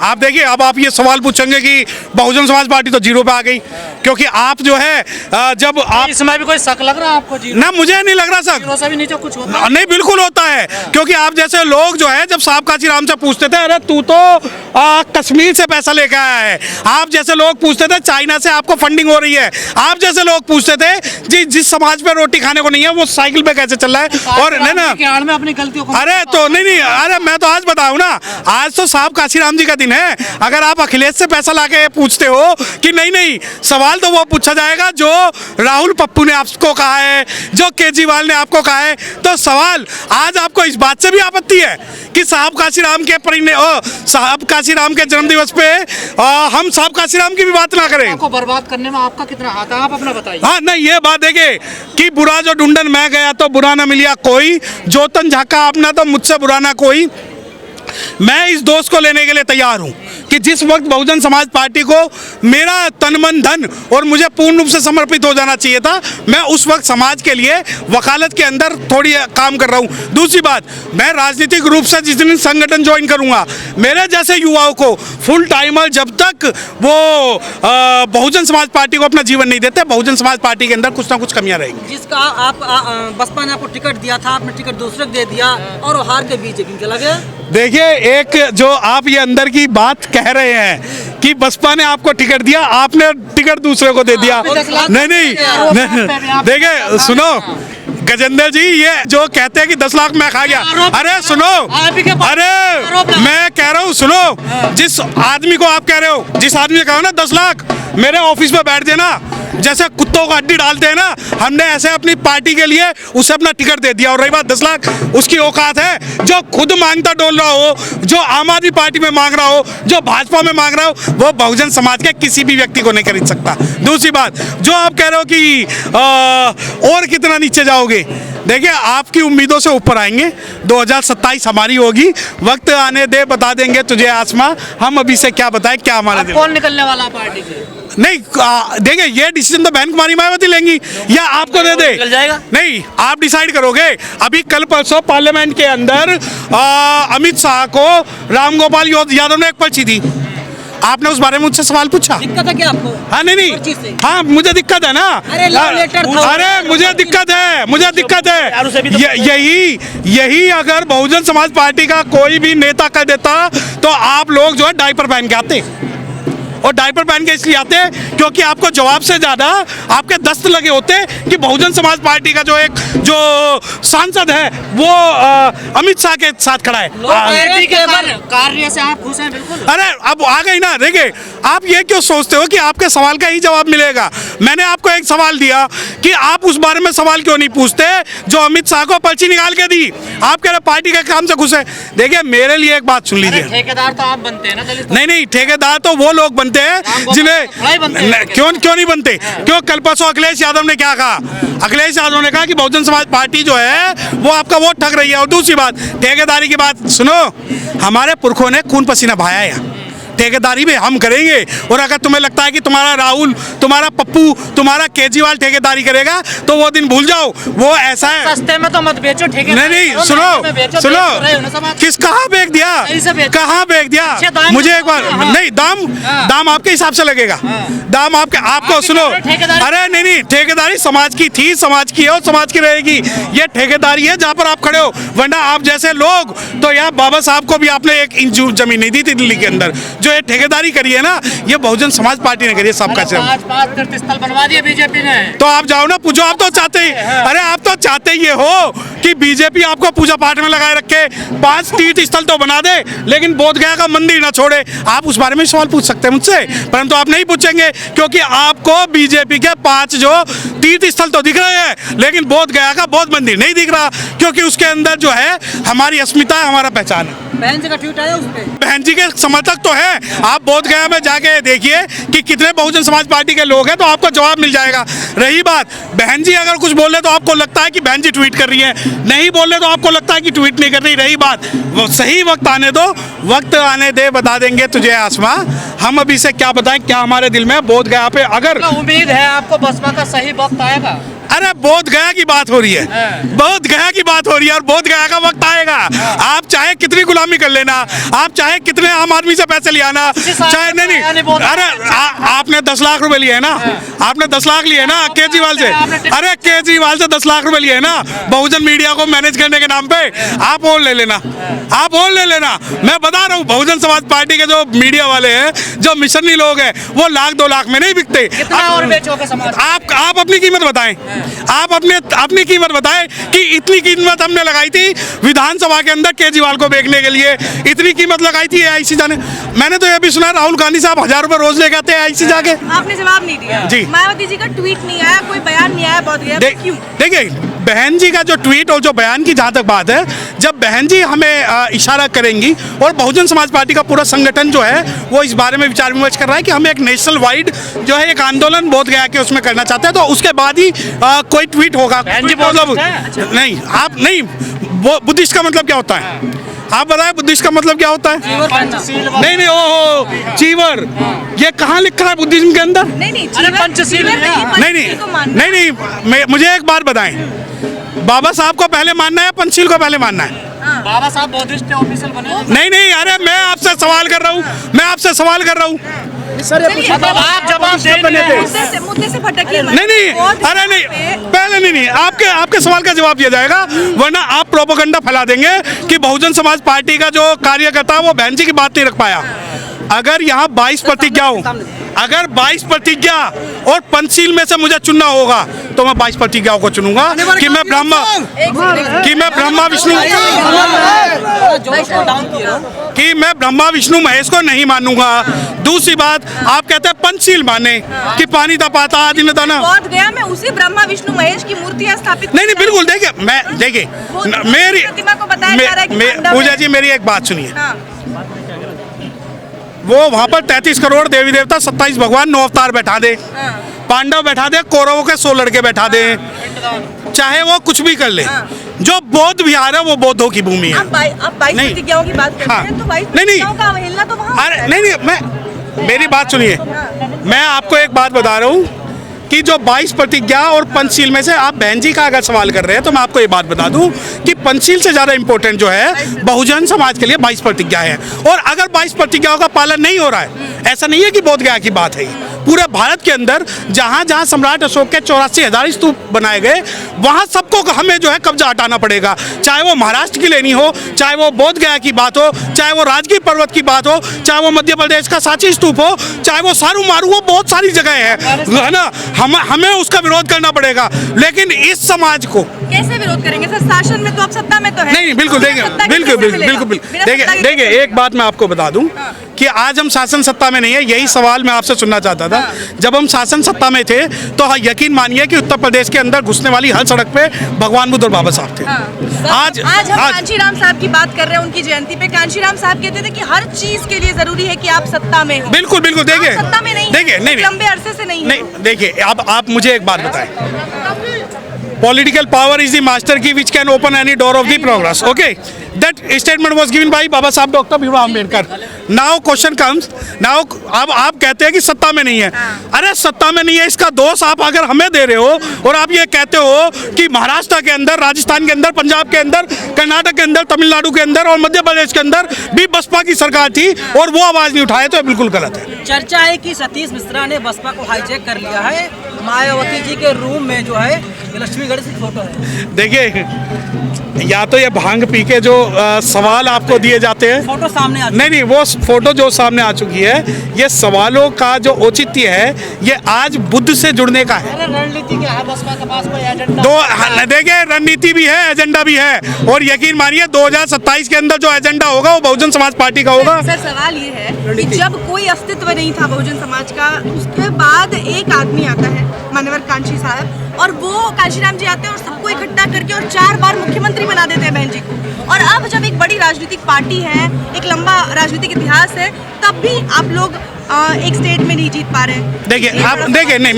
आप देखिए, अब आप ये सवाल पूछेंगे कि बहुजन समाज पार्टी तो जीरो पे आ गई, क्योंकि आप जो है जब आप इसमें भी कोई शक लग रहा है आपको? जीरो ना, मुझे नहीं लग रहा शक। जीरो से भी नीचे कुछ होता है? नहीं, बिल्कुल होता है, क्योंकि आप जैसे लोग जो है जब साहब काशीराम से पूछते थे, अरे तू तो कश्मीर से पैसा लेके आया है, आप जैसे लोग पूछते थे चाइना से आपको फंडिंग हो रही है, आप जैसे लोग पूछते थे जिस समाज पे रोटी खाने को नहीं है वो साइकिल पे कैसे चल रहा है, और नहीं ना में अपनी गलतियों को अरे तो नहीं, अरे मैं तो आज बताऊं ना, आज तो साहब काशीराम जी का दिन है। अगर आप अखिलेश से पैसा लाके पूछते हो कि नहीं, सवाल तो वो पूछा जाएगा जो राहुल पप्पू ने आपको कहा है, जो केजरीवाल ने आपको कहा है। तो सवाल आज आपको इस बात से भी आपत्ति है कि साहब काशीराम के जन्मदिवस पे हम साहब काशीराम की भी बात ना करें। आपको बर्बाद करने में आपका कितना हाथ है, आप अपना बताइए। हाँ, नहीं, ये बात देखिए कि बुरा जो ढूंढन मैं गया तो बुरा ना मिलिया कोई, जोतन झाका अपना तो मुझसे बुरा ना कोई। मैं इस दोस्त को लेने के लिए तैयार हूं कि जिस वक्त बहुजन समाज पार्टी को मेरा तन मन धन और मुझे पूर्ण रूप से समर्पित हो जाना चाहिए था, मैं उस वक्त समाज के लिए वकालत के अंदर थोड़ी काम कर रहा हूं। दूसरी बात, मैं राजनीतिक रूप से जिस दिन संगठन ज्वाइन करूंगा, मेरे जैसे युवाओं को फुल टाइमर जब तक वो बहुजन समाज पार्टी को अपना जीवन नहीं देते, बहुजन समाज पार्टी के अंदर कुछ ना कुछ कमियां रहेंगी। जिसका आप बसपा ने आपको टिकट दिया था, आपने टिकट दूसरे को दे दिया और हार के बीजेपी चला गया। देखिए, एक जो आप ये अंदर की बात कह रहे हैं कि बसपा ने आपको टिकट दिया, आपने टिकट दूसरे को दे दिया। नहीं, देखिए सुनो गजेंद्र जी, ये जो कहते हैं कि 10 लाख मैं खा गया, अरे सुनो, अरे मैं कह रहा हूँ सुनो, जिस आदमी को आप कह रहे हो, जिस आदमी ने कहा ना 10 लाख मेरे ऑफिस में बैठ देना, जैसे कुत्तों को हड्डी डालते हैं ना, हमने ऐसे अपनी पार्टी के लिए उसे अपना टिकट दे दिया। और रही बात 10 लाख, उसकी औकात है जो खुद मांगता डोल रहा हो, जो आम आदमी पार्टी में मांग रहा हो, जो भाजपा में मांग रहा हो, वो बहुजन समाज के किसी भी व्यक्ति को नहीं खरीद सकता। दूसरी बात, जो आप कह रहे हो कि और कितना नीचे जाओगे, देखिए आपकी उम्मीदों से ऊपर आएंगे। 2027 हमारी होगी, वक्त आने दे, बता देंगे तुझे आसमां, हम अभी से क्या बताएं क्या हमारा दिन। कौन निकलने वाला पार्टी से? नहीं, देखिए ये डिसीजन तो बहन कुमारी मायावती लेंगी या आपको दे दे, निकल जाएगा? नहीं, आप डिसाइड करोगे। अभी कल परसों पार्लियामेंट के अंदर अमित शाह को रामगोपाल यादव ने एक पर्ची दी, आपने उस बारे में मुझसे सवाल पूछा? दिक्कत है क्या आपको? हाँ, नहीं, हाँ, मुझे दिक्कत है ना। अरे मुझे दिक्कत है, यही अगर बहुजन समाज पार्टी का कोई भी नेता कर देता तो आप लोग जो है डायपर पहन के आते, और डायपर पहन के इसलिए आते हैं क्योंकि आपको जवाब से ज्यादा आपके दस्त लगे होते कि बहुजन समाज पार्टी का जो सांसद है वो अमित शाह के साथ खड़ा है। कार्य से आप खुश हैं? बिल्कुल। अरे अब आ गई ना, देखिए आप ये क्यों सोचते हो कि आपके सवाल का ही जवाब मिलेगा? मैंने आपको एक सवाल दिया कि आप उस बारे में सवाल क्यों नहीं पूछते जो अमित शाह को पर्ची निकाल के दी, आप कह रहे पार्टी के काम से खुश है। देखिए मेरे लिए एक बात सुन लीजिए, ठेकेदार तो आप बनते हैं ना? नहीं, ठेकेदार तो वो लोग बनते हैं जिन्हें क्यों नहीं बनते? क्यों? कल परसों अखिलेश यादव ने क्या कहा? अखिलेश यादव ने कहा कि बहुजन समाज पार्टी जो है वो आपका वोट ठग रही है। और दूसरी बात, ठेकेदारी की बात सुनो, हमारे पुरखों ने खून पसीना बहाया है, ठेकेदारी भी हम करेंगे। और अगर तुम्हें लगता है कि तुम्हारा राहुल, तुम्हारा पप्पू, तुम्हारा केजरीवाल ठेकेदारी करेगा तो वो दिन भूल जाओ, वो ऐसा है। सस्ते में तो मत बेचो ठेकेदारी। नहीं, सुनो, किस कहाँ बेच दिया, कहाँ बेच दिया? मुझे एक बार, नहीं, दाम आपके हिसाब से लगेगा, दाम आपको सुनो, अरे नहीं, ठेकेदारी समाज की थी, समाज की है और समाज की रहेगी। ये ठेकेदारी है जहाँ पर आप खड़े हो, वरना आप जैसे लोग तो यार बाबा साहब को भी आपने 1 इंच जमीन नहीं दी थी दिल्ली के अंदर। जो ये ठेकेदारी करी है ना, ये बहुजन समाज पार्टी ने करी है सबका। 5 तीर्थस्थल बनवा दिए बीजेपी ने, तो आप जाओ ना, पूछो, आप तो चाहते ही, अरे आप तो चाहते ये हो कि बीजेपी आपको पूजा पाठ में लगाए रखे, 5 तीर्थ स्थल तो बना दे लेकिन बोध गया का मंदिर ना छोड़े। आप उस बारे में सवाल पूछ सकते हैं मुझसे, परंतु आप नहीं पूछेंगे क्योंकि आपको बीजेपी के 5 जो तीर्थ स्थल तो दिख रहे हैं लेकिन बोध गया का बौद्ध मंदिर नहीं दिख रहा, क्योंकि उसके अंदर जो है हमारी अस्मिता है, हमारा पहचान है। बहन जी का ट्वीट आया उस पे, बहन जी के समर्थक तो हैं, आप बोध गया में जाके देखिए कि कितने बहुजन समाज पार्टी के लोग हैं, तो आपको जवाब मिल जाएगा। रही बात, बहन जी अगर कुछ बोले तो आपको लगता है कि बहन जी ट्वीट कर रही है, नहीं बोले तो आपको लगता है कि ट्वीट नहीं कर रही। रही बात, वो सही वक्त आने दो, वक्त आने दे, बता देंगे तुझे आसमां, हम अभी से क्या बताएं क्या हमारे दिल में है। बोध गया पे अगर उम्मीद है आपको बसपा का सही वक्त आएगा। अरे बोध गया की बात हो रही है, बोध गया की बात हो रही है और बोध गया का वक्त आएगा। आप चाहे कितनी गुलामी कर लेना, आप चाहे कितने आम आदमी से पैसे ले आना, चाहे नहीं अरे आपने 10 लाख रुपए लिए है ना, आपने 10 लाख लिए ना केजरीवाल से, अरे केजरीवाल से 10 लाख रुपए लिए है ना बहुजन मीडिया को मैनेज करने के नाम पे। आप और ले लेना, आप और ले लेना। मैं बता रहा हूँ बहुजन समाज पार्टी के जो मीडिया वाले हैं, जो मिशनरी लोग हैं, वो 1-2 लाख में नहीं बिकते। और बेचोगे समाज? आप अपनी कीमत बताएं, आप अपनी कीमत बताएं कि इतनी कीमत हमने लगाई थी विधानसभा के अंदर केजरीवाल को बेचने के लिए, इतनी कीमत लगाई थी AIC जाने। मैंने तो ये भी सुना राहुल गांधी साहब 1000 रुपए रोज लेके आते हैं AIC जाके। आपने जवाब नहीं दिया जी। मायावती जी का ट्वीट नहीं आया, कोई बयान नहीं आया, बहुत गया क्यों? देखिए बहन जी का जो ट्वीट और जो बयान की जहाँ तक बात है, जब बहन जी हमें इशारा करेंगी और बहुजन समाज पार्टी का पूरा संगठन जो है वो इस बारे में विचार विमर्श कर रहा है कि हम एक नेशनल वाइड जो है एक आंदोलन बोध गया कि उसमें करना चाहते हैं, तो उसके बाद ही कोई ट्वीट होगा। मतलब नहीं, आप नहीं, बुद्धिस्ट का मतलब क्या होता है आप बताएं? बुद्धिस्ट का मतलब क्या होता है? नहीं, ओहो चीवर, ये कहाँ लिखा है बुद्धिज्म के अंदर? नहीं, पंचशील नहीं, मुझे एक बात बताएं, बाबा साहब को पहले मानना है, पंचशील को पहले मानना है? बाबा साहब बौद्धिस्ट ऑफिशियल बने। नहीं, अरे मैं आपसे सवाल कर रहा हूँ, मैं आपसे सवाल कर रहा हूँ। आप जवाब मुद्दे से भटकिए मत। नहीं, अरे नहीं, पहले नहीं, आपके सवाल का जवाब दिया जाएगा, वरना आप प्रोपेगेंडा फैला देंगे कि बहुजन समाज पार्टी का जो कार्यकर्ता है वो बहन जी की बात नहीं रख पाया। अगर यहाँ 22 प्रतिज्ञा हो, अगर 22 प्रतिज्ञा और पंचशील में से मुझे चुनना होगा तो मैं 22 प्रतिज्ञाओं को चुनूंगा कि मैं ब्रह्मा विष्णु महेश को नहीं मानूंगा। दूसरी बात, आप कहते हैं पंचशील माने कि पानी दा पाता आदि न दाना। बोध गया में उसी ब्रह्मा विष्णु महेश की मूर्तियां स्थापित। नहीं, बिल्कुल, देखिए मेरी प्रतिमा को बताया जा रहा है कि पूजा जी मेरी एक बात सुनिए। हाँ। वो वहाँ पर 33 करोड़ देवी देवता, 27 भगवान, 9 अवतार बैठा दे, पांडव बैठा दे, कौरवों के 100 लड़के बैठा दे, चाहे वो कुछ भी कर ले। जो बौद्ध विहार है वो बौद्धों की भूमि है। आप 22 प्रतिज्ञाओं की बात करते हैं तो 22 प्रतिज्ञाओं का अवहेलना तो वहाँ। अरे नहीं, मेरी बात सुनिए, मैं आपको एक बात बता रहा हूँ कि जो 22 प्रतिज्ञा और पंचशील में से आप बहन जी का अगर सवाल कर रहे हैं तो मैं आपको ये बात बता दूं कि पंचशील से ज़्यादा इंपॉर्टेंट जो है बहुजन समाज के लिए 22 प्रतिज्ञा है। और अगर 22 प्रतिज्ञाओं का पालन नहीं हो रहा है, ऐसा नहीं है कि बोध गया की बात है, पूरे भारत के अंदर जहाँ जहाँ सम्राट अशोक के 84,000 स्तूप बनाए गए, वहाँ सबको हमें जो है कब्जा हटाना पड़ेगा। चाहे वो महाराष्ट्र की लेनी हो, चाहे वो बोध गया की बात हो, चाहे वो राजगीर पर्वत की बात हो, चाहे वो मध्य प्रदेश का सांची स्तूप हो, चाहे वो सारू मारू हो, बहुत सारी जगह है ना, हमें उसका विरोध करना पड़ेगा। लेकिन इस समाज को कैसे विरोध करेंगे सर? शासन में तो आप सत्ता में तो है नहीं। बिल्कुल, देखिए एक बात मैं आपको बता दूं कि आज हम शासन सत्ता में नहीं है, यही सवाल मैं आपसे सुनना चाहता था। जब हम शासन सत्ता में थे तो यकीन मानिए कि उत्तर प्रदेश के अंदर घुसने वाली हर सड़क पे भगवान बुद्ध और बाबा साहब थे। आज हम कांशीराम साहब की बात कर रहे हैं, उनकी जयंती पे कांशीराम साहब कहते थे कि हर चीज के लिए जरूरी है कि आप सत्ता में हो। बिल्कुल, देखिए सत्ता में नहीं, देखिए नहीं, लंबे अरसे से नहीं। देखिए अब आप मुझे एक बात बताएं, political power is the master key which can open any door of the progress. Okay, that statement was given by Baba Saheb Dr. Bhimrao Ambedkar. Now question comes, now अब आप कहते हैं कि सत्ता में नहीं है। अरे सत्ता में नहीं है इसका दोष आप अगर हमें दे रहे हो और आप ये कहते हो कि महाराष्ट्र के अंदर, राजस्थान के अंदर, पंजाब के अंदर, कर्नाटक के अंदर, तमिलनाडु के अंदर और मध्य प्रदेश के अंदर भी बसपा की सरकार थी और वो आवाज नहीं उठाए, तो ये बिल्कुल गलत है। चर्चा है कि सतीश मिश्रा ने बसपा को हाईजैक कर लिया है। मायावती जी के रूम में जो है लक्ष्मीगढ़ की फोटो है। देखिए, या तो ये भांग पी के जो सवाल आपको दिए जाते हैं, फोटो सामने आ नहीं, वो फोटो जो सामने आ चुकी है, ये सवालों का जो औचित्य है ये आज बुद्ध से जुड़ने का है। रणनीति क्या है बसपा के पास? कोई एजेंडा? देखिए रणनीति भी है, एजेंडा भी है, और यकीन मानिए 2027 के अंदर जो एजेंडा होगा वो बहुजन समाज पार्टी का होगा। सर सवाल ये है कि जब कोई अस्तित्व नहीं था बहुजन समाज का, उसके बाद एक आदमी आता है मानवर कांशी साहब, और वो कांशीराम जी आते हैं और सबको इकट्ठा करके और 4 बार मुख्यमंत्री बना देते हैं बहन जी को। और अब जब एक बड़ी राजनीतिक पार्टी है, एक लंबा राजनीतिक इतिहास है, तब भी आप लोग एक स्टेट में नहीं जीत पा रहे हैं। देखिए आप देखिए, नहीं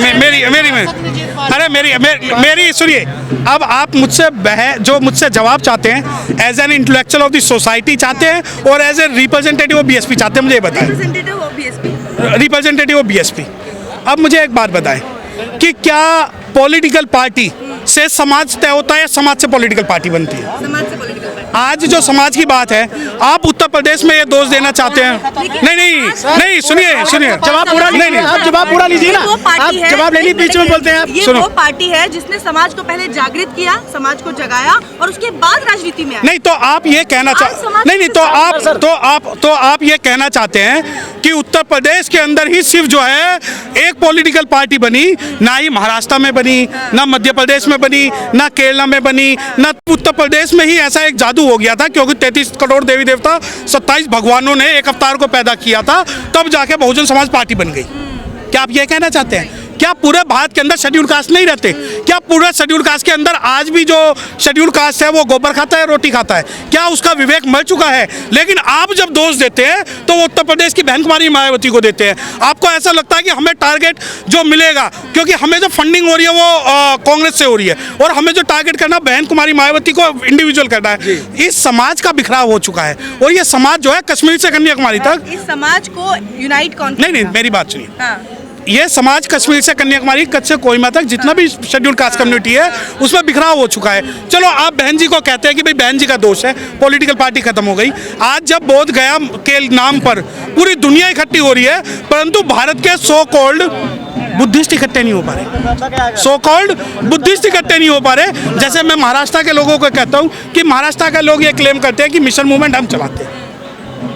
मेरी सुनिए, अब आप मुझसे जवाब चाहते हैं as an intellectual of the society चाहते हैं और as a representative of BSP चाहते हैं, मुझे ये बताएं। Representative of BSP representative of BSP. अब मुझे एक बात बताएं कि क्या पॉलिटिकल पार्टी से समाज तय होता है या समाज से पॉलिटिकल पार्टी बनती है? समाज से पॉलिटिकल पार्टी। आज जो समाज की बात है, आप उत्तर प्रदेश में ये दोष देना चाहते हैं? नहीं, सुनिए जवाब पूरा नहीं, आप जवाब पूरा लीजिए ना, आप जवाब लेने बीच में बोलते हैं आप। ये वो पार्टी है जिसने समाज को पहले जागृत किया, समाज को जगाया और उसके बाद राजनीति में आया। नहीं तो आप ये कहना तो आप ये कहना चाहते हैं कि उत्तर प्रदेश के अंदर ही सिर्फ जो है एक पॉलिटिकल पार्टी बनी, ना ही महाराष्ट्र में बनी, ना मध्य प्रदेश में बनी, ना केरला में बनी, ना उत्तर प्रदेश में ही ऐसा एक जादू हो गया था क्योंकि 33 करोड़ देवी देवता 27 भगवानों ने एक अवतार को पैदा किया था, तब जाके बहुजन समाज पार्टी बन गई। क्या आप ये कहना चाहते हैं? क्या पूरे भारत के अंदर शेड्यूल कास्ट नहीं रहते? क्या पूरे शेड्यूल कास्ट के अंदर आज भी जो शेड्यूल कास्ट है वो गोबर खाता है, रोटी खाता है? क्या उसका विवेक मर चुका है? लेकिन आप जब दोष देते हैं तो वो उत्तर प्रदेश की बहन कुमारी मायावती को देते हैं। आपको ऐसा लगता है कि हमें टारगेट जो मिलेगा, क्योंकि हमें जो फंडिंग हो रही है वो कांग्रेस से हो रही है, और हमें जो टारगेट करना बहन कुमारी मायावती को इंडिविजुअल करना है। इस समाज का बिखराव हो चुका है, और ये समाज जो है कश्मीर से कन्याकुमारी तक, इस समाज को यूनाइट कौन? नहीं, मेरी बात सुनिए। ये समाज कश्मीर से कन्याकुमारी, कच्छ से कोहिमा तक जितना भी शेड्यूल कास्ट कम्युनिटी है उसमें बिखराव हो चुका है। चलो आप बहन जी को कहते हैं कि भाई बहन जी का दोष है, पॉलिटिकल पार्टी खत्म हो गई। आज जब बोध गया के नाम पर पूरी दुनिया इकट्ठी हो रही है, परंतु भारत के सो कॉल्ड बुद्धिस्ट इकट्ठे नहीं हो पा रहे, सो कॉल्ड बुद्धिस्ट इकट्ठे नहीं हो पा रहे। जैसे मैं महाराष्ट्र के लोगों को कहता हूँ कि महाराष्ट्र के लोग ये क्लेम करते हैं कि मिशन मूवमेंट हम चलाते हैं।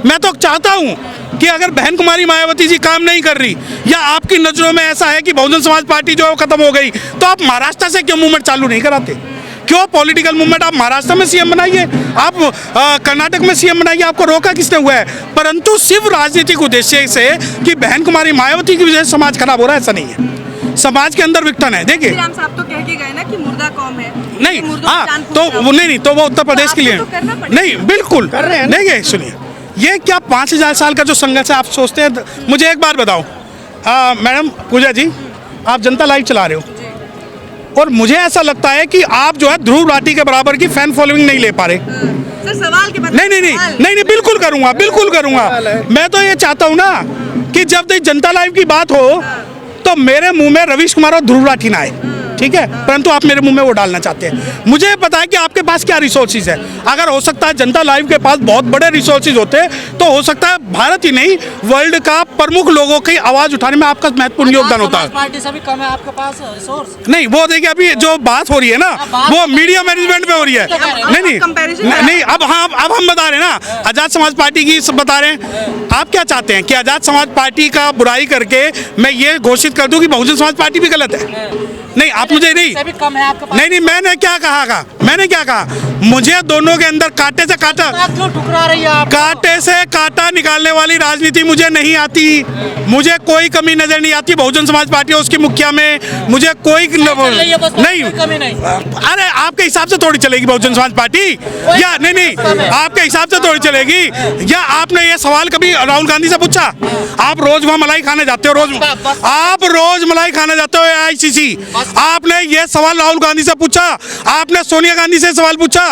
मैं तो चाहता हूँ कि अगर बहन कुमारी मायावती जी काम नहीं कर रही, या आपकी नजरों में ऐसा है कि बहुजन समाज पार्टी जो है वो खत्म हो गई, तो आप महाराष्ट्र से क्यों मूवमेंट चालू नहीं कराते? क्यों पॉलिटिकल मूवमेंट आप महाराष्ट्र में सीएम बनाइए, आप कर्नाटक में सीएम बनाइए, आपको रोका किसने हुआ है? परंतु सिर्फ राजनीतिक उद्देश्य से कि बहन कुमारी मायावती की वजह से समाज खराब हो रहा है, ऐसा नहीं है। समाज के अंदर विघटन है। देखिए राम साहब तो कह के गए ना कि मुर्दा कौम है, नहीं, हाँ, तो वो उत्तर प्रदेश के लिए नहीं, बिल्कुल कर रहे हैं। नहीं, सुनिए, ये क्या 5000 साल का जो संघर्ष है आप सोचते हैं? मुझे एक बात बताओ मैडम पूजा जी, आप जनता लाइव चला रहे हो, और मुझे ऐसा लगता है कि आप जो है ध्रुव राठी के बराबर की फैन फॉलोइंग नहीं ले पा रहे। सर सवाल के बाद नहीं, बिल्कुल करूंगा। मैं तो ये चाहता हूँ ना कि जब तक जनता लाइव की बात हो तो मेरे मुंह में रवीश कुमार और ध्रुव राठी ना आए, ठीक है? परंतु आप मेरे मुंह में वो डालना चाहते हैं। मुझे पता है कि आपके पास क्या रिसोर्सेज है। अगर हो सकता है जनता लाइव के पास बहुत बड़े रिसोर्सेज होते तो हो सकता है भारत ही नहीं वर्ल्ड का प्रमुख लोगों की आवाज उठाने में आपका महत्वपूर्ण योगदान होता है। पार्टी से भी कम है आपके पास रिसोर्स? नहीं, वो देखिए अभी जो बात हो रही है ना वो मीडिया मैनेजमेंट में हो रही है। नहीं, अब हम बता रहे हैं ना, आजाद समाज पार्टी की सब बता रहे हैं। आप क्या चाहते हैं कि आजाद समाज पार्टी का बुराई करके मैं ये घोषित कर दूं कि बहुजन समाज पार्टी भी गलत है? नहीं, आप मुझे नहीं कम है आपके पास? नहीं, मैंने क्या कहा? मुझे दोनों के अंदर कांटे से कांटा, क्यों ठुकरा रही है आप? कांटे से कांटा निकालने वाली राजनीति मुझे नहीं आती। मुझे कोई कमी नजर नहीं आती बहुजन समाज पार्टी और उसकी मुखिया में, मुझे कोई नहीं। अरे आपके हिसाब से थोड़ी चलेगी बहुजन समाज पार्टी, या नहीं, आपके हिसाब से थोड़ी चलेगी। या आपने ये सवाल कभी राहुल गांधी से पूछा? आप रोज वहाँ मलाई खाने जाते हो, आप रोज मलाई खाने जाते हो AICC। आपने ये सवाल राहुल गांधी से पूछा? आपने सोनिया गांधी से सवाल पूछा?